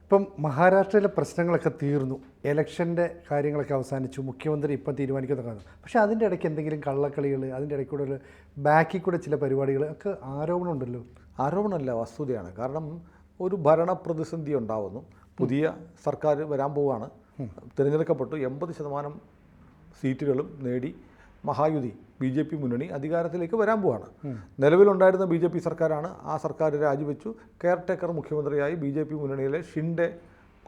ഇപ്പം മഹാരാഷ്ട്രയിലെ പ്രശ്നങ്ങളൊക്കെ തീർന്നു, ഇലക്ഷൻ്റെ കാര്യങ്ങളൊക്കെ അവസാനിച്ചു, മുഖ്യമന്ത്രി ഇപ്പം തീരുമാനിക്കുന്നതൊക്കെ വന്നു. പക്ഷേ അതിൻ്റെ ഇടയ്ക്ക് എന്തെങ്കിലും കള്ളക്കളികൾ, അതിൻ്റെ ഇടയ്ക്ക് കൂടെ ഒരു ബാക്കിൽ കൂടെ ചില പരിപാടികൾ ഒക്കെ ആരോപണമുണ്ടല്ലോ. ആരോപണമല്ല, വസ്തുതയാണ്. കാരണം ഒരു ഭരണ പ്രതിസന്ധി ഉണ്ടാവുന്നു. പുതിയ സർക്കാർ വരാൻ പോവുകയാണ്. തിരഞ്ഞെടുക്കപ്പെട്ടു 80% സീറ്റുകളും നേടി മഹായുതി BJP മുന്നണി അധികാരത്തിലേക്ക് വരാൻ പോവുകയാണ്. നിലവിലുണ്ടായിരുന്ന BJP സർക്കാരാണ്. ആ സർക്കാർ രാജിവെച്ചു. കെയർടേക്കർ മുഖ്യമന്ത്രിയായി BJP മുന്നണിയിലെ ഷിൻഡെ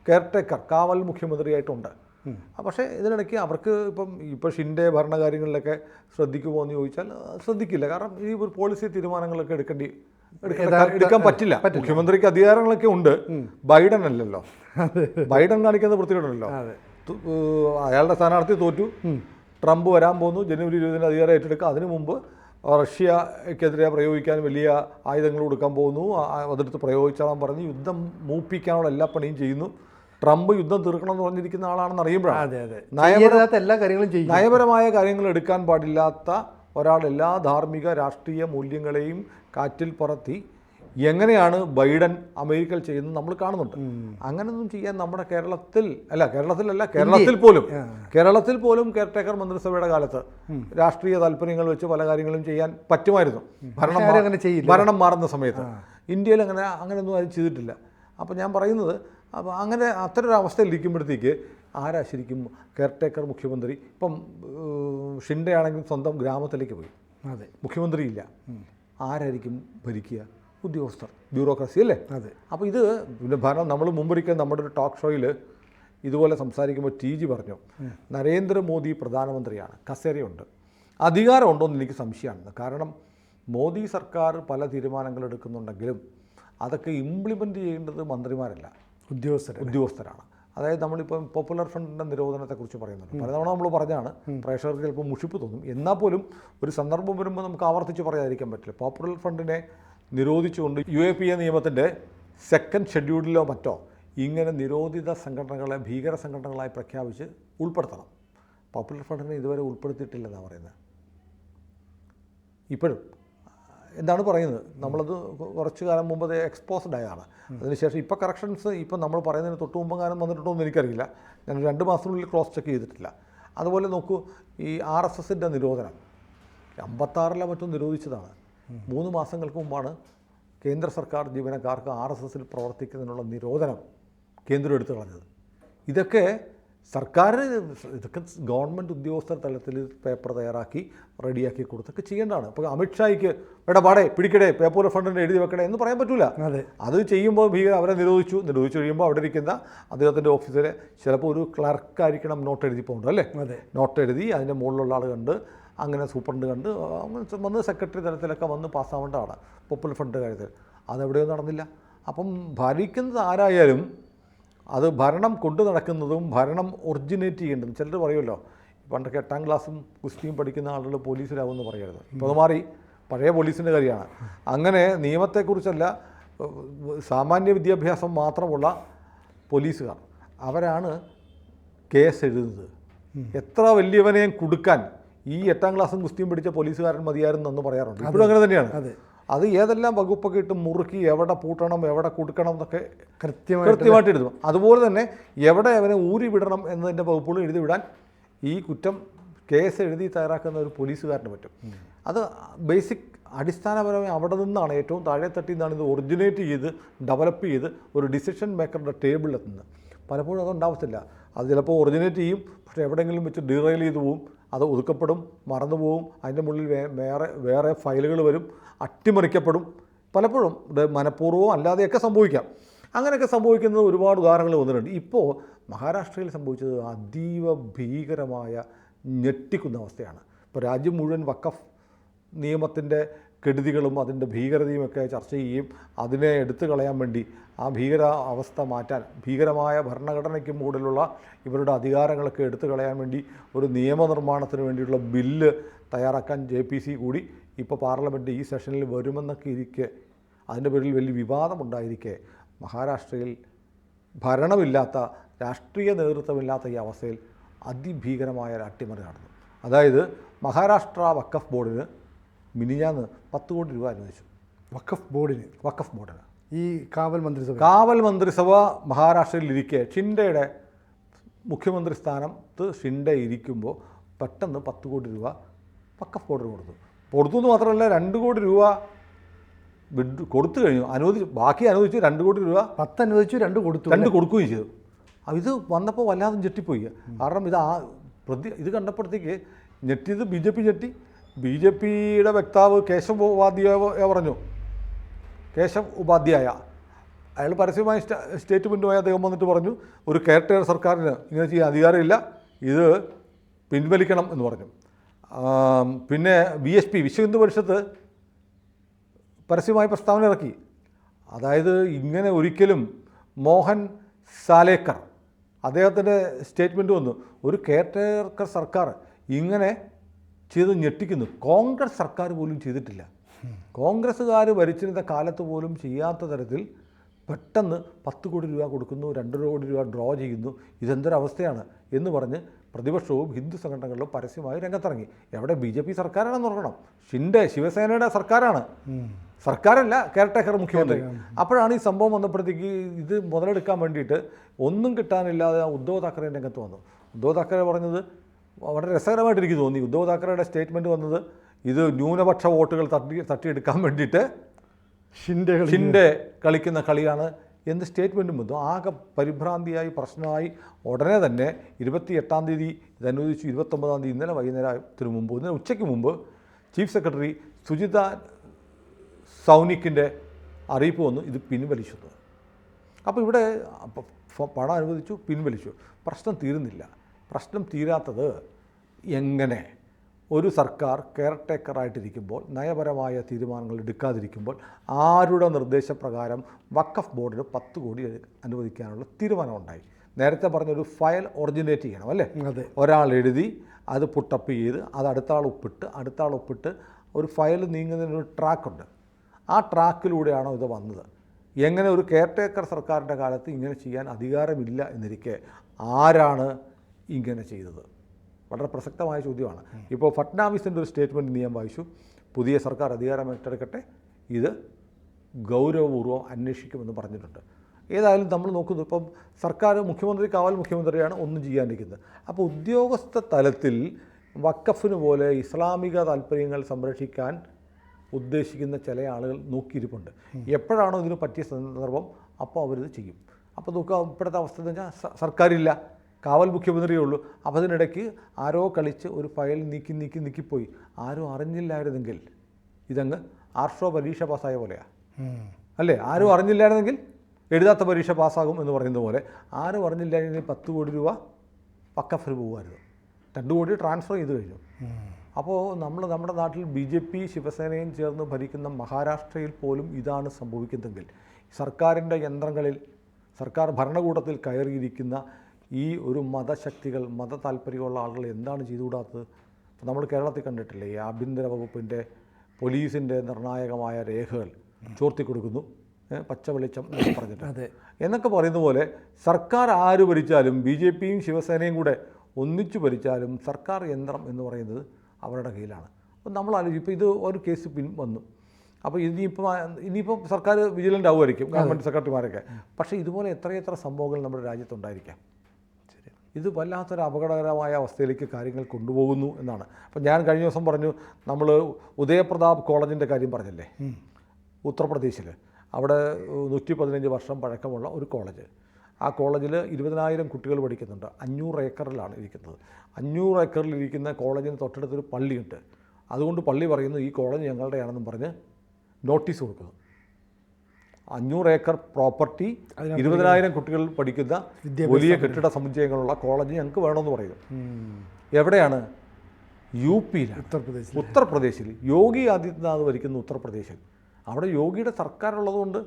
കെയർടേക്കർ കാവൽ മുഖ്യമന്ത്രിയായിട്ടുണ്ട്. പക്ഷേ ഇതിനിടയ്ക്ക് അവർക്ക് ഇപ്പോൾ ഷിൻഡെ ഭരണകാര്യങ്ങളിലൊക്കെ ശ്രദ്ധിക്കുമോ എന്ന് ചോദിച്ചാൽ ശ്രദ്ധിക്കില്ല. കാരണം ഈ ഒരു പോളിസി തീരുമാനങ്ങളൊക്കെ എടുക്കാൻ പറ്റില്ല. മുഖ്യമന്ത്രിക്ക് അധികാരങ്ങളൊക്കെ ഉണ്ട്, ബൈഡൻ അല്ലല്ലോ. ബൈഡൻ കാണിക്കുന്ന വൃത്തികേടല്ലോ. അയാളുടെ സ്ഥാനാർത്ഥി തോറ്റു, ട്രംപ് വരാൻ പോകുന്നു, ജനുവരി 20 അധികാരം ഏറ്റെടുക്കുക. അതിനു മുമ്പ് റഷ്യക്കെതിരെ പ്രയോഗിക്കാൻ വലിയ ആയുധങ്ങൾ കൊടുക്കാൻ പോകുന്നു. അതെടുത്ത് പ്രയോഗിച്ചോളാൻ പറഞ്ഞ് യുദ്ധം മൂപ്പിക്കാനുള്ള എല്ലാ പണിയും ചെയ്യുന്നു. ട്രംപ് യുദ്ധം തീർക്കണം എന്ന് പറഞ്ഞിരിക്കുന്ന ആളാണെന്ന് അറിയുമ്പോഴാണ് നയപരമായ കാര്യങ്ങൾ എടുക്കാൻ പാടില്ലാത്ത ഒരാൾ എല്ലാ ധാർമ്മിക രാഷ്ട്രീയ മൂല്യങ്ങളെയും കാറ്റിൽ പറത്തി എങ്ങനെയാണ് ബൈഡൻ അമേരിക്കയിൽ ചെയ്യുന്നത് നമ്മൾ കാണുന്നുണ്ട്. അങ്ങനെയൊന്നും ചെയ്യാൻ നമ്മുടെ കേരളത്തിൽ പോലും കെയർടേക്കർ മന്ത്രിസഭയുടെ കാലത്ത് രാഷ്ട്രീയ താല്പര്യങ്ങൾ വെച്ച് പല കാര്യങ്ങളും ചെയ്യാൻ പറ്റുമായിരുന്നു. ഭരണം മാറുന്ന സമയത്ത് ഇന്ത്യയിൽ അങ്ങനെയൊന്നും ആരും ചെയ്തിട്ടില്ല. അപ്പോൾ ഞാൻ പറയുന്നത്, അപ്പോൾ അങ്ങനെ അത്തരൊരു അവസ്ഥയിൽ ഇരിക്കുമ്പോഴത്തേക്ക് ആരാ ശരിക്കും കെയർടേക്കർ മുഖ്യമന്ത്രി? ഇപ്പം ഷിൻഡെ ആണെങ്കിൽ സ്വന്തം ഗ്രാമത്തിലേക്ക് പോയി, മുഖ്യമന്ത്രിയില്ല. ആരായിരിക്കും ഭരിക്കുക? ഉദ്യോഗസ്ഥർ, ബ്യൂറോക്രസി അല്ലേ? അപ്പോൾ ഇത് ഭരണം നമ്മൾ മുമ്പൊരിക്കൽ നമ്മുടെ ഒരു ടോക്ക് ഷോയിൽ ഇതുപോലെ സംസാരിക്കുമ്പോൾ TG പറഞ്ഞു, നരേന്ദ്രമോദി പ്രധാനമന്ത്രിയാണ്, കസേരയുണ്ട്, അധികാരമുണ്ടോ എന്ന് എനിക്ക് സംശയമാണ്. കാരണം മോദി സർക്കാർ പല തീരുമാനങ്ങൾ എടുക്കുന്നുണ്ടെങ്കിലും അതൊക്കെ ഇംപ്ലിമെൻ്റ് ചെയ്യേണ്ടത് മന്ത്രിമാരല്ല, ഉദ്യോഗസ്ഥരാണ്. അതായത് നമ്മളിപ്പം പോപ്പുലർ ഫ്രണ്ടിൻ്റെ നിരോധനത്തെക്കുറിച്ച് പറയുന്നുണ്ട്. പലതവണ നമ്മൾ പറഞ്ഞാണ്, പ്രേക്ഷകർക്ക് ചിലപ്പോൾ മുഷിപ്പ് തോന്നും. എന്നാൽ പോലും ഒരു സന്ദർഭം വരുമ്പോൾ നമുക്ക് ആവർത്തിച്ച് പറയാതിരിക്കാൻ പറ്റില്ല. പോപ്പുലർ ഫ്രണ്ടിനെ നിരോധിച്ചുകൊണ്ട് UAPA നിയമത്തിൻ്റെ 2nd ഷെഡ്യൂളിലോ മറ്റോ ഇങ്ങനെ നിരോധിത സംഘടനകളെ ഭീകര സംഘടനകളായി പ്രഖ്യാപിച്ച് ഉൾപ്പെടുത്തണം. പോപ്പുലർ ഫ്രണ്ടിനെ ഇതുവരെ ഉൾപ്പെടുത്തിയിട്ടില്ലെന്നാണ് പറയുന്നത്. ഇപ്പോഴും എന്താണ് പറയുന്നത്, നമ്മളത് കുറച്ച് കാലം മുമ്പ് അത് എക്സ്പോസ്ഡ് ആയതാണ്. അതിനുശേഷം ഇപ്പോൾ കറക്ഷൻസ് ഇപ്പം നമ്മൾ പറയുന്നതിന് തൊട്ട് മുമ്പ് കാലം വന്നിട്ടുണ്ടോ എന്ന് എനിക്കറിയില്ല. ഞാൻ 2 മാസത്തിനുള്ളിൽ ക്രോസ് ചെക്ക് ചെയ്തിട്ടില്ല. അതുപോലെ നോക്കൂ, ഈ RSSൻ്റെ നിരോധനം 56 മറ്റും നിരോധിച്ചതാണ്. 3 മാസങ്ങൾക്ക് മുമ്പാണ് കേന്ദ്ര സർക്കാർ ജീവനക്കാർക്ക് RSSൽ പ്രവർത്തിക്കുന്നതിനുള്ള നിരോധനം കേന്ദ്രം എടുത്തു കളഞ്ഞത്. ഇതൊക്കെ ഗവൺമെൻറ് ഉദ്യോഗസ്ഥർ തലത്തിൽ പേപ്പർ തയ്യാറാക്കി റെഡിയാക്കി കൊടുത്തൊക്കെ ചെയ്യേണ്ടതാണ്. അപ്പോൾ അമിത്ഷായ്ക്ക് പാടേ പിടിക്കടേ പേപ്പർ ഫണ്ടിന് എഴുതി വെക്കടേ എന്ന് പറയാൻ പറ്റില്ല. അത് ചെയ്യുമ്പോൾ അവരെ നിരോധിച്ചു കഴിയുമ്പോൾ അവിടെ ഇരിക്കുന്ന അദ്ദേഹത്തിൻ്റെ ഓഫീസിലെ ചിലപ്പോൾ ഒരു ക്ലർക്കായിരിക്കണം നോട്ട് എഴുതി പോകുന്നത് അല്ലേ? നോട്ട് എഴുതി അതിൻ്റെ മുകളിലുള്ള ആൾ കണ്ട്, അങ്ങനെ സൂപ്രണ്ട് കണ്ട് വന്ന് സെക്രട്ടറി തലത്തിലൊക്കെ വന്ന് പാസ്സാവേണ്ടതാണ് പോപ്പുലർ ഫണ്ട് കാര്യത്തിൽ. അതെവിടെയോ നടന്നില്ല. അപ്പം ഭരിക്കുന്നത് ആരായാലും അത് ഭരണം കൊണ്ടു നടക്കുന്നതും ഭരണം ഒറിജിനേറ്റ് ചെയ്യേണ്ടതും. ചിലർ പറയുമല്ലോ, പണ്ടൊക്കെ 8ാം ക്ലാസ്സും ഗുസ്തിയും പഠിക്കുന്ന ആളുകൾ പോലീസിലാവുമെന്ന് പറയരുത്. ഇപ്പോൾ അത് മാറി, പഴയ പോലീസിൻ്റെ കാര്യമാണ്. അങ്ങനെ നിയമത്തെക്കുറിച്ചല്ല, സാമാന്യ വിദ്യാഭ്യാസം മാത്രമുള്ള പോലീസുകാർ അവരാണ് കേസ് എഴുതുന്നത്. എത്ര വലിയവനെയും കൊടുക്കാൻ ഈ 8ാം ക്ലാസ്സും ഗുസ്തിയും പഠിച്ച പോലീസുകാരൻ മതിയായിരുന്നു എന്ന് പറയാറുണ്ട്. ഇപ്പോഴും അങ്ങനെ തന്നെയാണ്. അത് ഏതെല്ലാം വകുപ്പൊക്കെ ഇട്ട് മുറുക്കി എവിടെ പൂട്ടണം എവിടെ കൊടുക്കണം എന്നൊക്കെ കൃത്യമായിട്ട് എഴുതും. അതുപോലെ തന്നെ എവിടെ അവനെ ഊരി വിടണം എന്നതിൻ്റെ വകുപ്പുകൾ എഴുതി വിടാൻ ഈ കുറ്റം കേസ് എഴുതി തയ്യാറാക്കുന്ന ഒരു പോലീസുകാരന് പറ്റും. അത് ബേസിക് അടിസ്ഥാനപരമായി അവിടെ നിന്നാണ്, ഏറ്റവും താഴെത്തട്ടിൽ നിന്നാണ് ഇത് ഒറിജിനേറ്റ് ചെയ്ത് ഡെവലപ്പ് ചെയ്ത് ഒരു ഡിസിഷൻ മേക്കറുടെ ടേബിളിലെത്തുന്നത്. പലപ്പോഴും അതുണ്ടാവത്തില്ല. അത് ചിലപ്പോൾ ഒറിജിനേറ്റ് ചെയ്യും, പക്ഷേ എവിടെയെങ്കിലും വെച്ച് ഡീറെയിൽ ചെയ്ത് പോവും, അത് ഒതുക്കപ്പെടും, മറന്നു പോവും, അതിൻ്റെ മുകളിൽ വേറെ ഫയലുകൾ വരും, അട്ടിമറിക്കപ്പെടും. പലപ്പോഴും മനഃപൂർവ്വം അല്ലാതെയൊക്കെ സംഭവിക്കാം. അങ്ങനെയൊക്കെ സംഭവിക്കുന്നത് ഒരുപാട് ഉദാഹരണങ്ങൾ വന്നിട്ടുണ്ട്. ഇപ്പോൾ മഹാരാഷ്ട്രയിൽ സംഭവിച്ചത് അതീവ ഭീകരമായ ഞെട്ടിക്കുന്ന അവസ്ഥയാണ്. ഇപ്പോൾ രാജ്യം മുഴുവൻ വഖഫ് നിയമത്തിൻ്റെ കെടുതികളും അതിൻ്റെ ഭീകരതയുമൊക്കെ ചർച്ച ചെയ്യുകയും അതിനെ എടുത്തു കളയാൻ വേണ്ടി ആ ഭീകര അവസ്ഥ മാറ്റാൻ, ഭീകരമായ ഭരണഘടനയ്ക്ക് മുകളിലുള്ള ഇവരുടെ അധികാരങ്ങളൊക്കെ എടുത്തു കളയാൻ വേണ്ടി ഒരു നിയമനിർമ്മാണത്തിന് വേണ്ടിയുള്ള ബില്ല് തയ്യാറാക്കാൻ JPC കൂടി ഇപ്പോൾ പാർലമെൻറ്റ് ഈ സെഷനിൽ വരുമെന്നൊക്കെ ഇരിക്കെ, അതിൻ്റെ പേരിൽ വലിയ വിവാദമുണ്ടായിരിക്കെ മഹാരാഷ്ട്രയിൽ ഭരണമില്ലാത്ത, രാഷ്ട്രീയ നേതൃത്വമില്ലാത്ത ഈ അവസ്ഥയിൽ അതിഭീകരമായ ഒരു അട്ടിമറി നടന്നു. അതായത് മഹാരാഷ്ട്ര വഖഫ് ബോർഡിന് മിനിഞ്ഞാന്ന് 10 കോടി രൂപ അനുവദിച്ചു. വഖഫ് ബോർഡിന് ഈ കാവൽ മന്ത്രിസഭ മഹാരാഷ്ട്രയിലിരിക്കെ ഷിൻഡെയുടെ മുഖ്യമന്ത്രി സ്ഥാനത്ത് ഷിൻഡെ ഇരിക്കുമ്പോൾ പെട്ടെന്ന് 10 കോടി രൂപ വഖഫ് ബോർഡിന് കൊടുത്തു എന്ന് മാത്രമല്ല 2 കോടി രൂപ കൊടുത്തു കഴിഞ്ഞു, ബാക്കി അനുവദിച്ചു 2 കോടി രൂപ 10 അനുവദിച്ചു 2 കൊടുക്കുകയും ചെയ്തു. ഇത് വന്നപ്പോൾ വല്ലാതെ ഞെട്ടിപ്പോയി. കാരണം ഇത് കണ്ടപ്പോഴത്തേക്ക് ഞെട്ടിയത് ഞെട്ടി. BJP-യുടെ വക്താവ് കേശവ് ഉപാധ്യായ അയാൾ പരസ്യമായി സ്റ്റേറ്റ്മെൻറ്റുമായി അദ്ദേഹം വന്നിട്ട് പറഞ്ഞു, ഒരു കെയർടേക്കർ സർക്കാരിന് ഇങ്ങനെ ചെയ്യാൻ അധികാരമില്ല, ഇത് പിൻവലിക്കണം എന്ന് പറഞ്ഞു. പിന്നെ VSP വിശ്വ ഹിന്ദു പരിഷത്ത് പരസ്യമായി പ്രസ്താവന ഇറക്കി. അതായത് ഇങ്ങനെ ഒരിക്കലും മോഹൻ സാലേക്കർ അദ്ദേഹത്തിൻ്റെ സ്റ്റേറ്റ്മെൻറ്റ് വന്നു, ഒരു കെയർടേക്കർ സർക്കാർ ഇങ്ങനെ ചെയ്ത് ഞെട്ടിക്കുന്നു. കോൺഗ്രസ് സർക്കാർ പോലും ചെയ്തിട്ടില്ല. കോൺഗ്രസ്സുകാർ ഭരിച്ചിരുന്ന കാലത്ത് പോലും ചെയ്യാത്ത തരത്തിൽ പെട്ടെന്ന് 10 കോടി രൂപ കൊടുക്കുന്നു, 2 കോടി രൂപ ഡ്രോ ചെയ്യുന്നു. ഇതെന്തൊരവസ്ഥയാണ് എന്ന് പറഞ്ഞ് പ്രതിപക്ഷവും ഹിന്ദു സംഘടനകളിലും പരസ്യമായി രംഗത്തിറങ്ങി. എവിടെ BJP സർക്കാരാണെന്ന് ഓർക്കണം, ഷിൻഡെ ശിവസേനയുടെ സർക്കാരല്ല, കെയർടേക്കർ മുഖ്യമന്ത്രി. അപ്പോഴാണ് ഈ സംഭവം വന്നപ്പോഴത്തേക്ക് ഇത് മുതലെടുക്കാൻ വേണ്ടിയിട്ട് ഒന്നും കിട്ടാനില്ലാതെ ഉദ്ധവ് താക്കറെ രംഗത്ത് വന്നു. ഉദ്ധവ് താക്കറെ പറഞ്ഞത് വളരെ രസകരമായിട്ട് എനിക്ക് തോന്നി. ഉദ്ധവ് താക്കറയുടെ സ്റ്റേറ്റ്മെൻറ്റ് വന്നത്, ഇത് ന്യൂനപക്ഷ വോട്ടുകൾ തട്ടിയെടുക്കാൻ വേണ്ടിയിട്ട് ഷിൻഡെ കളിക്കുന്ന കളിയാണ് എന്ന് സ്റ്റേറ്റ്മെൻറ്റും വന്നു. ആകെ പരിഭ്രാന്തിയായി പ്രശ്നമായി. ഉടനെ തന്നെ 28-ാം തീയതി ഇത് അനുവദിച്ചു. 29-ാം തീയതി ഇന്നലെ ഇന്നലെ ഉച്ചയ്ക്ക് മുമ്പ് ചീഫ് സെക്രട്ടറി സുജിത സൗനിക്കിൻ്റെ അറിയിപ്പ് വന്നു, ഇത് പിൻവലിച്ചു. അപ്പോൾ ഇവിടെ പണം അനുവദിച്ചു, പിൻവലിച്ചു. പ്രശ്നം തീരുന്നില്ല. പ്രശ്നം തീരാത്തത് എങ്ങനെ ഒരു സർക്കാർ കെയർടേക്കറായിട്ടിരിക്കുമ്പോൾ, നയപരമായ തീരുമാനങ്ങൾ എടുക്കാതിരിക്കുമ്പോൾ, ആരുടെ നിർദ്ദേശപ്രകാരം വഖഫ് ബോർഡിന് 10 കോടി അനുവദിക്കാനുള്ള തീരുമാനമുണ്ടായി. നേരത്തെ പറഞ്ഞൊരു ഫയൽ ഒറിജിനേറ്റ് ചെയ്യണം അല്ലേ? ഒരാൾ എഴുതി അത് പുട്ടപ്പ് ചെയ്ത് അത് അടുത്ത ആൾ ഒപ്പിട്ട് ഒരു ഫയൽ നീങ്ങുന്നതിനൊരു ട്രാക്കുണ്ട്. ആ ട്രാക്കിലൂടെയാണോ ഇത് വന്നത്? എങ്ങനെ ഒരു കെയർടേക്കർ സർക്കാരിൻ്റെ കാലത്ത് ഇങ്ങനെ ചെയ്യാൻ അധികാരമില്ല എന്നിരിക്കെ ആരാണ് ഇങ്ങനെ ചെയ്തത്? വളരെ പ്രസക്തമായ ചോദ്യമാണ്. ഇപ്പോൾ ഫട്നാവിസിൻ്റെ ഒരു സ്റ്റേറ്റ്മെൻറ്റ് ഞാൻ വായിച്ചു, പുതിയ സർക്കാർ അധികാരം ഏറ്റെടുക്കട്ടെ, ഇത് ഗൗരവപൂർവ്വം അന്വേഷിക്കുമെന്ന് പറഞ്ഞിട്ടുണ്ട്. ഏതായാലും നമ്മൾ നോക്കുന്നു, ഇപ്പം സർക്കാർ കാവൽ മുഖ്യമന്ത്രിയാണ് ഒന്നും ചെയ്യാണ്ടിരിക്കുന്നത്. അപ്പോൾ ഉദ്യോഗസ്ഥ തലത്തിൽ വഖഫിന് പോലെ ഇസ്ലാമിക താല്പര്യങ്ങൾ സംരക്ഷിക്കാൻ ഉദ്ദേശിക്കുന്ന ചില ആളുകൾ നോക്കിയിരിപ്പുണ്ട്. എപ്പോഴാണോ ഇതിന് പറ്റിയ സന്ദർഭം അപ്പോൾ അവരിത് ചെയ്യും. അപ്പോൾ നോക്കുക, ഇപ്പോഴത്തെ അവസ്ഥ എന്ന് വെച്ചാൽ സർക്കാരില്ല, കാവൽ മുഖ്യമന്ത്രിയേ ഉള്ളൂ. അപ്പോൾ അതിനിടയ്ക്ക് ആരോ കളിച്ച് ഒരു ഫയൽ നീക്കിപ്പോയി. ആരും അറിഞ്ഞില്ലായിരുന്നെങ്കിൽ ഇതങ്ങ് ആർഷോ പരീക്ഷ പാസ്സായ പോലെയാണ് അല്ലേ? ആരും അറിഞ്ഞില്ലായിരുന്നെങ്കിൽ എഴുതാത്ത പരീക്ഷ പാസ്സാകും എന്ന് പറയുന്ന പോലെ ആരും അറിഞ്ഞില്ലായിരുന്നെങ്കിൽ 10 കോടി രൂപ വഖഫിന് പോകുമായിരുന്നു. 2 കോടി ട്രാൻസ്ഫർ ചെയ്ത് കഴിഞ്ഞു. അപ്പോൾ നമ്മുടെ നാട്ടിൽ BJP ശിവസേനയും ചേർന്ന് ഭരിക്കുന്ന മഹാരാഷ്ട്രയിൽ പോലും ഇതാണ് സംഭവിക്കുന്നതെങ്കിൽ, സർക്കാരിൻ്റെ യന്ത്രങ്ങളിൽ, സർക്കാർ ഭരണകൂടത്തിൽ കയറിയിരിക്കുന്ന ഈ ഒരു മതശക്തികൾ, മത താല്പര്യമുള്ള ആളുകൾ എന്താണ് ചെയ്തുകൂടാത്തത്? നമ്മൾ കേരളത്തിൽ കണ്ടിട്ടില്ലേ, ഈ ആഭ്യന്തര വകുപ്പിൻ്റെ പോലീസിൻ്റെ നിർണായകമായ രേഖകൾ ചോർത്തി കൊടുക്കുന്നു, പച്ച വെളിച്ചം എന്നൊക്കെ പറഞ്ഞിട്ട്. എന്നൊക്കെ പറയുന്ന പോലെ സർക്കാർ ആര് ഭരിച്ചാലും, BJPയും ശിവസേനയും കൂടെ ഒന്നിച്ചു ഭരിച്ചാലും സർക്കാർ യന്ത്രം എന്ന് അവരുടെ കയ്യിലാണ്. അപ്പോൾ നമ്മൾ ആലോചിക്കും, ഇപ്പോൾ ഇത് ഒരു കേസ് വന്നു, അപ്പോൾ ഇനിയിപ്പോൾ സർക്കാർ വിജിലൻ്റ് ആവുമായിരിക്കും, ഗവൺമെൻറ് സെക്രട്ടറിമാരൊക്കെ. പക്ഷേ ഇതുപോലെ എത്രയെത്ര സംഭവങ്ങൾ നമ്മുടെ രാജ്യത്തുണ്ടായിരിക്കാം. ഇത് വല്ലാത്തൊരു അപകടകരമായ അവസ്ഥയിലേക്ക് കാര്യങ്ങൾ കൊണ്ടുപോകുന്നു എന്നാണ്. അപ്പോൾ ഞാൻ കഴിഞ്ഞ ദിവസം പറഞ്ഞു, നമ്മൾ ഉദയപ്രതാപ് കോളേജിൻ്റെ കാര്യം പറഞ്ഞില്ലേ, ഉത്തർപ്രദേശിൽ. അവിടെ 115 വർഷം പഴക്കമുള്ള ഒരു കോളേജ്. ആ കോളേജിൽ 20,000 കുട്ടികൾ പഠിക്കുന്നുണ്ട്. 500 ഏക്കറിലാണ് ഇരിക്കുന്നത്. 500 ഏക്കറിലിരിക്കുന്ന കോളേജിന് തൊട്ടടുത്തൊരു പള്ളിയുണ്ട്. അതുകൊണ്ട് പള്ളി പറയുന്നു, ഈ കോളേജ് ഞങ്ങളുടെയാണെന്നും പറഞ്ഞ് നോട്ടീസ് കൊടുക്കുന്നു. 500 ഏക്കർ പ്രോപ്പർട്ടി, 20,000 കുട്ടികൾ പഠിക്കുന്ന വലിയ കെട്ടിട സമുച്ചയങ്ങളുള്ള കോളേജ് ഞങ്ങൾക്ക് വേണമെന്ന് പറയുന്നു. എവിടെയാണ്? UPയിലാണ്, ഉത്തർപ്രദേശിൽ. യോഗി ആദിത്യനാഥ് ഭരിക്കുന്ന ഉത്തർപ്രദേശിൽ. അവിടെ യോഗിയുടെ സർക്കാരുള്ളതുകൊണ്ട്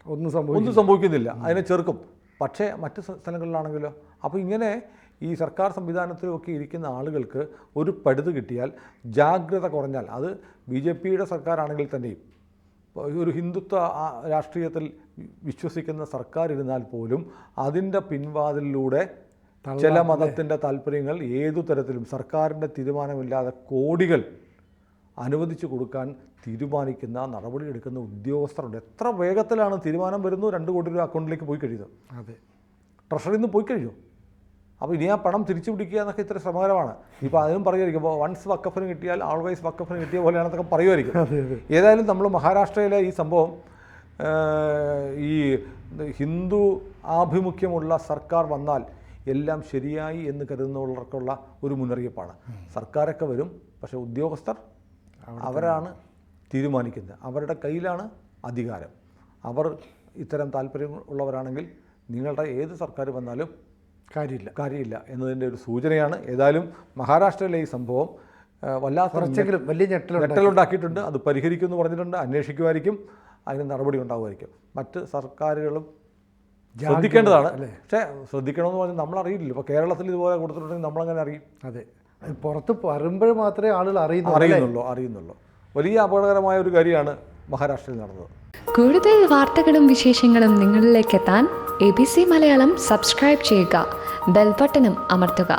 ഒന്നും സംഭവിക്കുന്നില്ല, അതിനെ ചെറുക്കും. പക്ഷേ മറ്റ് സ്ഥലങ്ങളിലാണെങ്കിലോ? അപ്പോൾ ഇങ്ങനെ ഈ സർക്കാർ സംവിധാനത്തിലൊക്കെ ഇരിക്കുന്ന ആളുകൾക്ക് ഒരു പഴുത് കിട്ടിയാൽ, ജാഗ്രത കുറഞ്ഞാൽ, അത് BJPയുടെ സർക്കാരാണെങ്കിൽ തന്നെയും, ഒരു ഹിന്ദുത്വ രാഷ്ട്രീയത്തിൽ വിശ്വസിക്കുന്ന സർക്കാർ ഇരുന്നാൽ പോലും അതിൻ്റെ പിൻവാതിലിലൂടെ ചില മതത്തിൻ്റെ താല്പര്യങ്ങൾ ഏതു തരത്തിലും സർക്കാരിൻ്റെ തീരുമാനമില്ലാതെ കോടികൾ അനുവദിച്ചു കൊടുക്കാൻ തീരുമാനിക്കുന്ന നടപടിയെടുക്കുന്ന ഉദ്യോഗസ്ഥരുണ്ട്. എത്ര വേഗത്തിലാണ് തീരുമാനം വരുന്നു, 2 കോടി രൂപ അക്കൗണ്ടിലേക്ക് പോയി കഴിയുന്നത്. അതെ, ട്രഷറിയിൽ നിന്ന് പോയി കഴിഞ്ഞു. അപ്പോൾ ഇനി ആ പണം തിരിച്ചു പിടിക്കുക എന്നൊക്കെ ഇത്ര ശ്രമകരമാണ്. ഇപ്പോൾ അതിനും പറയുമായിരിക്കും, ഇപ്പോൾ വൺസ് വക്കഫിന് കിട്ടിയാൽ ആൾവേസ് വക്കഫിന് കിട്ടിയ പോലെയാണെന്നൊക്കെ പറയുമായിരിക്കും. ഏതായാലും നമ്മൾ മഹാരാഷ്ട്രയിലെ ഈ സംഭവം ഈ ഹിന്ദു ആഭിമുഖ്യമുള്ള സർക്കാർ വന്നാൽ എല്ലാം ശരിയായി എന്ന് കരുതുന്നവർക്കുള്ള ഒരു മുന്നറിയിപ്പാണ്. സർക്കാരൊക്കെ വരും, പക്ഷേ ഉദ്യോഗസ്ഥർ അവരാണ് തീരുമാനിക്കുന്നത്. അവരുടെ കയ്യിലാണ് അധികാരം. അവർ ഇത്തരം താല്പര്യമുള്ളവരാണെങ്കിൽ നിങ്ങളുടെ ഏത് സർക്കാർ വന്നാലും കാര്യമില്ല എന്നതിൻ്റെ ഒരു സൂചനയാണ്. ഏതായാലും മഹാരാഷ്ട്രയിലെ ഈ സംഭവം വല്ലാത്ത വലിയ ഞെട്ടലുണ്ടാക്കിയിട്ടുണ്ട്. അത് പരിഹരിക്കുമെന്ന് പറഞ്ഞിട്ടുണ്ട്, അന്വേഷിക്കുമായിരിക്കും, അതിന് നടപടി ഉണ്ടാകുമായിരിക്കും. മറ്റ് സർക്കാരുകളും ശ്രദ്ധിക്കേണ്ടതാണ്. പക്ഷേ ശ്രദ്ധിക്കണമെന്ന് പറഞ്ഞാൽ നമ്മളറിയില്ലല്ലോ. ഇപ്പോൾ കേരളത്തിൽ ഇതുപോലെ കൊടുത്തിട്ടുണ്ടെങ്കിൽ നമ്മളങ്ങനെ അറിയും. അതെ, പുറത്ത് പറയുമ്പോൾ മാത്രമേ ആളുകൾ അറിയുന്നുള്ളൂ. വലിയ അപകടകരമായ ഒരു കാര്യമാണ് മഹാരാഷ്ട്രയിൽ നടന്നത്. കൂടുതൽ വാർത്തകളും വിശേഷങ്ങളും നിങ്ങളിലേക്ക് എത്താൻ ABC മലയാളം സബ്സ്ക്രൈബ് ചെയ്യുക, ബെൽ ബട്ടണും അമർത്തുക.